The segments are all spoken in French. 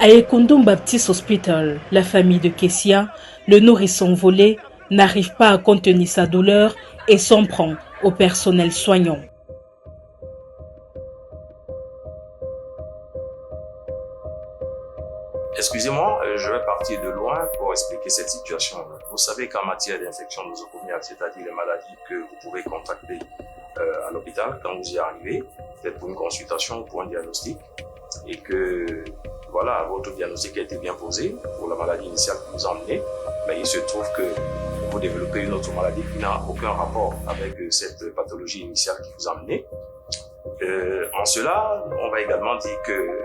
À Ekondom Baptist Hospital, la famille de Kessia, le nourrisson volé, n'arrive pas à contenir sa douleur et s'en prend au personnel soignant. Excusez-moi, je vais partir de loin pour expliquer cette situation. Vous savez qu'en matière d'infection nosocomiale, c'est-à-dire les maladies que vous pouvez contacter à l'hôpital quand vous y arrivez, peut-être pour une consultation ou pour un diagnostic, et que voilà, votre diagnostic a été bien posé pour la maladie initiale que vous emmenez, mais il se trouve que vous développez une autre maladie qui n'a aucun rapport avec cette pathologie initiale qui vous a emmené. En cela, on va également dire que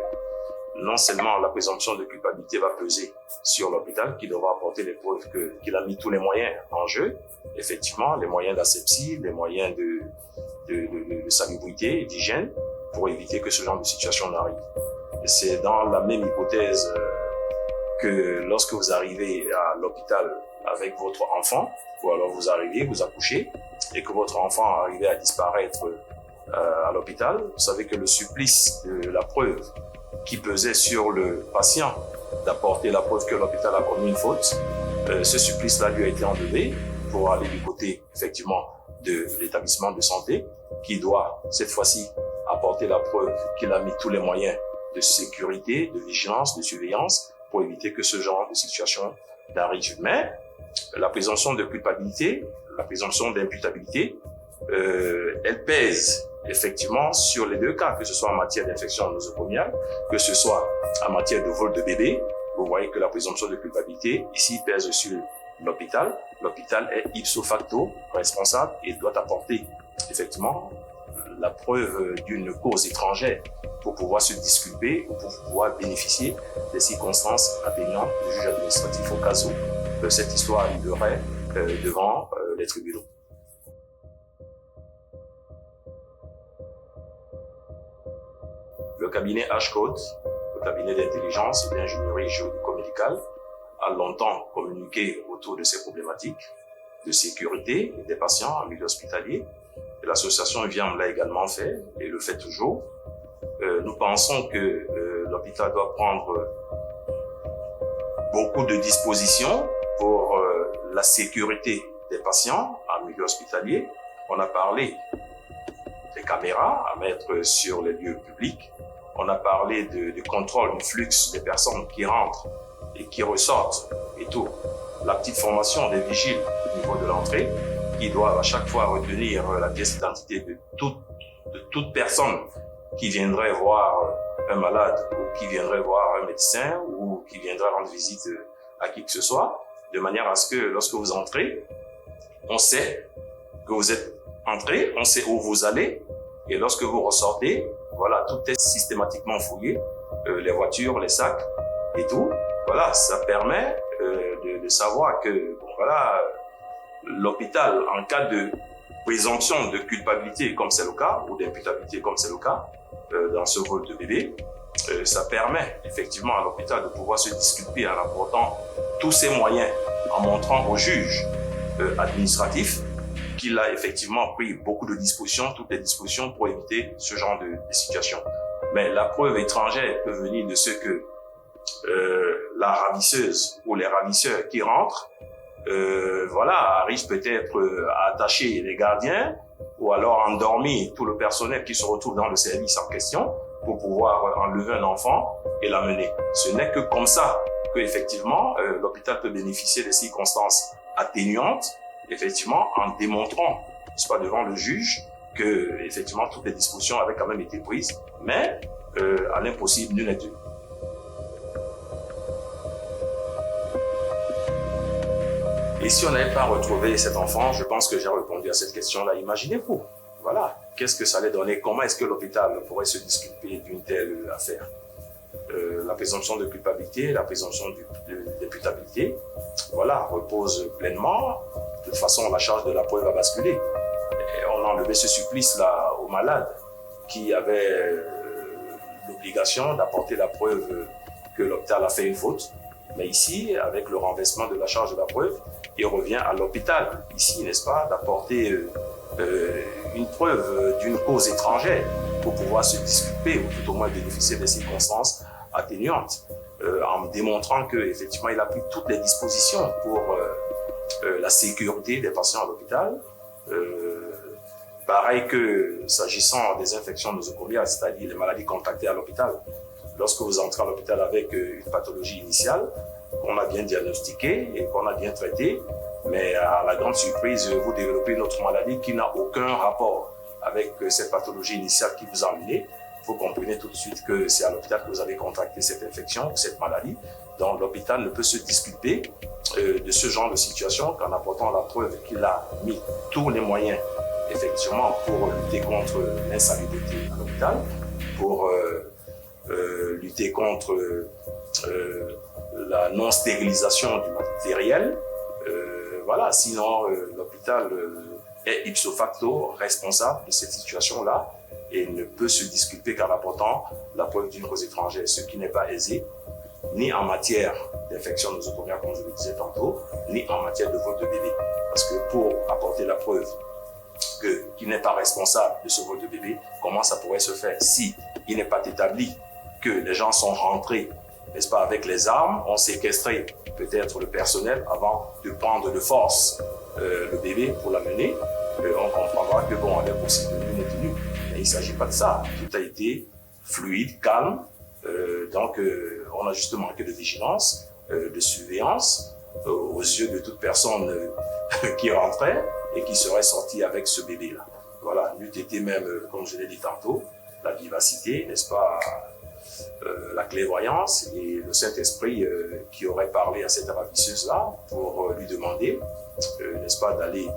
non seulement la présomption de culpabilité va peser sur l'hôpital, qui devra apporter les preuves qu'il a mis tous les moyens en jeu, effectivement, les moyens d'asepsie, les moyens de salubrité et d'hygiène, pour éviter que ce genre de situation n'arrive. C'est dans la même hypothèse que lorsque vous arrivez à l'hôpital avec votre enfant, ou alors vous arrivez, vous accouchez, et que votre enfant arrive à disparaître à l'hôpital, vous savez que le supplice de la preuve qui pesait sur le patient d'apporter la preuve que l'hôpital a commis une faute, ce supplice-là lui a été enlevé pour aller du côté, effectivement, de l'établissement de santé, qui doit, cette fois-ci, apporter la preuve qu'il a mis tous les moyens de sécurité, de vigilance, de surveillance, pour éviter que ce genre de situation n'arrive. Mais la présomption de culpabilité, la présomption d'imputabilité, elle pèse effectivement sur les deux cas, que ce soit en matière d'infection nosocomiale, que ce soit en matière de vol de bébé. Vous voyez que la présomption de culpabilité ici pèse sur l'hôpital. L'hôpital est ipso facto responsable et doit apporter effectivement la preuve d'une cause étrangère pour pouvoir se disculper ou pour pouvoir bénéficier des circonstances atténuantes du juge administratif au cas où cette histoire arriverait devant les tribunaux. Le cabinet H-Code, le cabinet d'intelligence et d'ingénierie juridico-médicale, a longtemps communiqué autour de ces problématiques de sécurité des patients en milieu hospitalier. Et l'association VIAM l'a également fait et le fait toujours. Nous pensons que l'hôpital doit prendre beaucoup de dispositions pour la sécurité des patients en milieu hospitalier. On a parlé des caméras à mettre sur les lieux publics. On a parlé de contrôle du flux des personnes qui rentrent et qui ressortent et tout. La petite formation des vigiles au niveau de l'entrée qui doivent à chaque fois retenir la pièce d'identité de toute personne qui viendrait voir un malade ou qui viendrait voir un médecin ou qui viendrait rendre visite à qui que ce soit, de manière à ce que lorsque vous entrez, on sait que vous êtes entré, on sait où vous allez, et lorsque vous ressortez, voilà, tout est systématiquement fouillé, les voitures, les sacs et tout. Voilà, ça permet de savoir que, bon, voilà, l'hôpital, en cas de présomption de culpabilité, comme c'est le cas, ou d'imputabilité, comme c'est le cas, dans ce vol de bébé, ça permet effectivement à l'hôpital de pouvoir se disculper en apportant tous ses moyens, en montrant au juge administratif qu'il a effectivement pris beaucoup de dispositions, toutes les dispositions pour éviter ce genre de situation. Mais la preuve étrangère peut venir de ce que la ravisseuse ou les ravisseurs qui rentrent, voilà, arrivent peut-être à attacher les gardiens ou alors endormir tout le personnel qui se retrouve dans le service en question pour pouvoir enlever un enfant et l'amener. Ce n'est que comme ça que effectivement l'hôpital peut bénéficier des circonstances atténuantes, effectivement en démontrant, n'est-ce pas, devant le juge que effectivement toutes les dispositions avaient quand même été prises, mais à l'impossible nul n'est tenu. Et si on n'avait pas retrouvé cet enfant, je pense que j'ai répondu à cette question-là. Imaginez-vous, voilà, qu'est-ce que ça allait donner? Comment est-ce que l'hôpital pourrait se disculper d'une telle affaire? La présomption de culpabilité, la présomption d'imputabilité, voilà, repose pleinement. De toute façon, la charge de la preuve a basculé. Et on a enlevé ce supplice-là aux malades qui avaient l'obligation d'apporter la preuve que l'hôpital a fait une faute. Mais ici, avec le renversement de la charge de la preuve, il revient à l'hôpital, ici, n'est-ce pas, d'apporter une preuve d'une cause étrangère pour pouvoir se disculper ou tout au moins bénéficier des circonstances atténuantes. en démontrant qu'effectivement, il a pris toutes les dispositions pour la sécurité des patients à l'hôpital. Pareil que s'agissant des infections nosocomiales, c'est-à-dire les maladies contractées à l'hôpital. Lorsque vous entrez à l'hôpital avec une pathologie initiale, qu'on a bien diagnostiquée et qu'on a bien traitée, mais à la grande surprise, vous développez une autre maladie qui n'a aucun rapport avec cette pathologie initiale qui vous a amené. Vous comprenez tout de suite que c'est à l'hôpital que vous avez contracté cette infection ou cette maladie. Donc l'hôpital ne peut se disculper de ce genre de situation qu'en apportant la preuve qu'il a mis tous les moyens effectivement pour lutter contre l'insalubrité à l'hôpital, pour lutter contre la non-stérilisation du matériel. Voilà, sinon l'hôpital est ipso facto responsable de cette situation-là et ne peut se disculper qu'en apportant la preuve d'une cause étrangère, ce qui n'est pas aisé, ni en matière d'infection nosocomiale, comme je le disais tantôt, ni en matière de vol de bébé. Parce que pour apporter la preuve qu'il n'est pas responsable de ce vol de bébé, comment ça pourrait se faire si il n'est pas établi que les gens sont rentrés, n'est-ce pas, avec les armes, ont séquestré peut-être le personnel avant de prendre de force le bébé pour l'amener, on comprendra que bon, elle est possible de nulle et tenue. Mais il ne s'agit pas de ça. Tout a été fluide, calme. Donc, on a juste manqué de vigilance, de surveillance aux yeux de toute personne qui rentrait et qui serait sortie avec ce bébé-là. Voilà, n'eût été même, comme je l'ai dit tantôt, la vivacité, n'est-ce pas, la clairvoyance et le Saint-Esprit qui aurait parlé à cette ravisseuse-là pour lui demander, n'est-ce pas, d'aller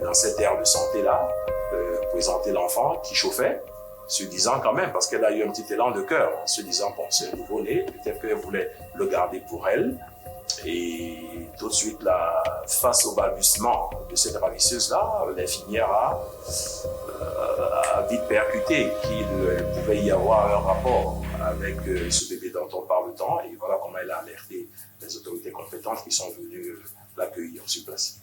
dans cette aire de santé-là, présenter l'enfant qui chauffait, se disant quand même, parce qu'elle a eu un petit élan de cœur, en se disant, bon, c'est un nouveau-né, peut-être qu'elle voulait le garder pour elle. Et tout de suite, là, face au balbutiement de cette ravisseuse-là, l'infirmière a vite percuté qu'il pouvait y avoir un rapport avec ce bébé dont on parle tant. Et voilà comment elle a alerté les autorités compétentes qui sont venues l'accueillir sur place.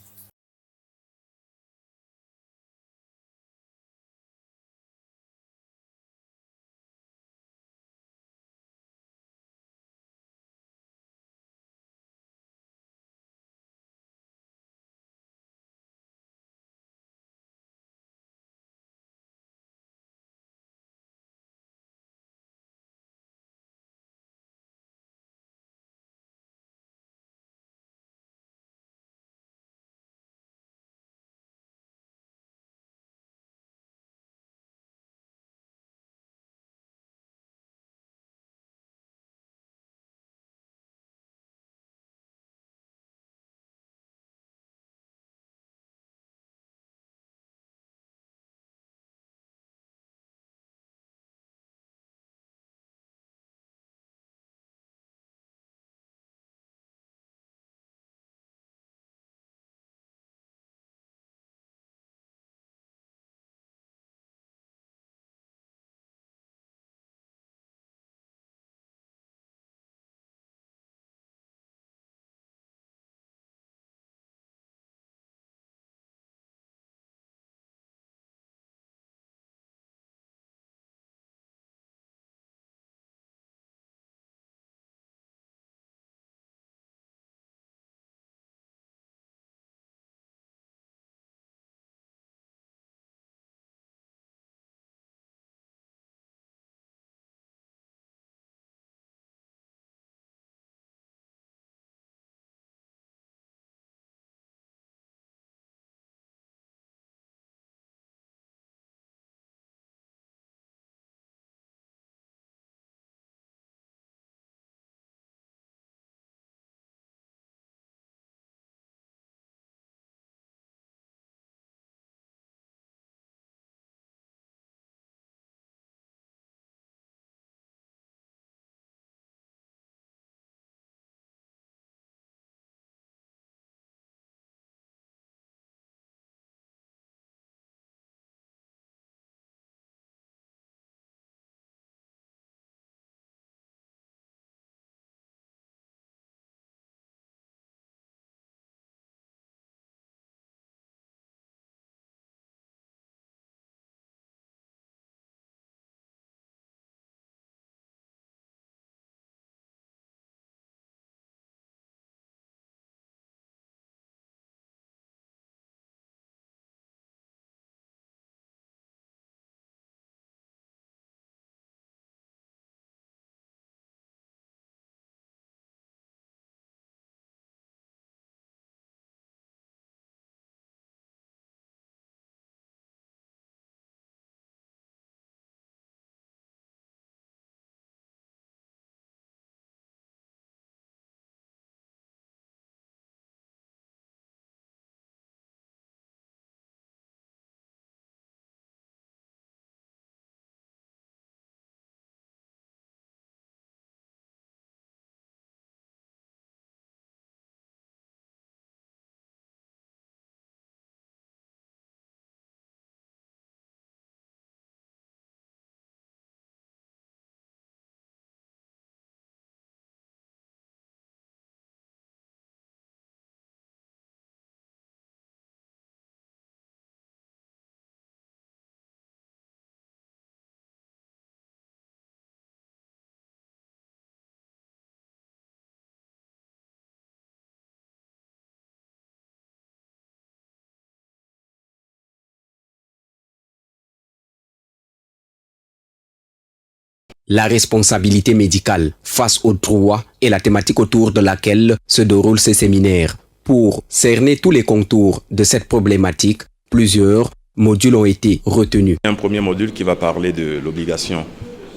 La responsabilité médicale face aux droits est la thématique autour de laquelle se déroulent ces séminaires. Pour cerner tous les contours de cette problématique, plusieurs modules ont été retenus. Un premier module qui va parler de l'obligation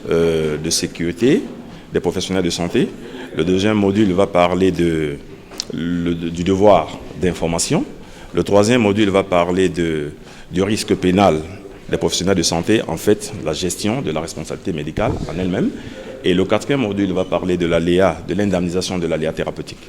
de sécurité des professionnels de santé. Le deuxième module va parler du devoir d'information. Le troisième module va parler du risque pénal des professionnels de santé, en fait, la gestion de la responsabilité médicale en elle-même. Et le quatrième module va parler de l'aléa, de l'indemnisation de l'aléa thérapeutique.